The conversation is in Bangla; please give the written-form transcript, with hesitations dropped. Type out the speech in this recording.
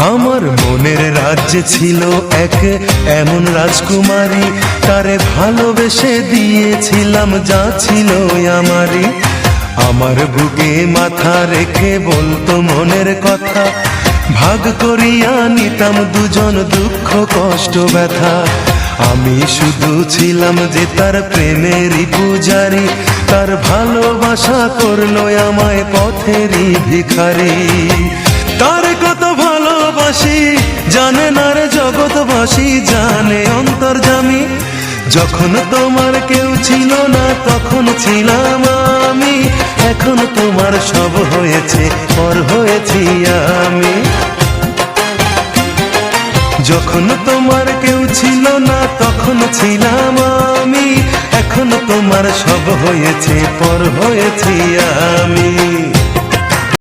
আমার মনের রাজ্যে ছিল এক এমন রাজকুমারী, তারে ভালোবেসে দিয়েছিলাম যা ছিল আমারই। আমার বুকে মাথা রেখে বলতো মনের কথা, ভাগ করিয়া নিতাম দুজন দুঃখ কষ্ট ব্যথা। আমি শুধু ছিলাম যে তার প্রেমেরই পূজারি, তার ভালোবাসা করলো আমায় পথেরই ভিখারি। তার কত ভালোবাসি জানে না রে জগৎবাসী, জানে অন্তর্যামী। যখন তোমার কেউ ছিল না তখন ছিলাম আমি, এখন তোমার সব হয়েছে পর হয়েছি আমি। যখন তোমার কেউ ছিল না তখন ছিলাম আমি, এখন তোমার সব হয়েছে পর হয়েছি আমি।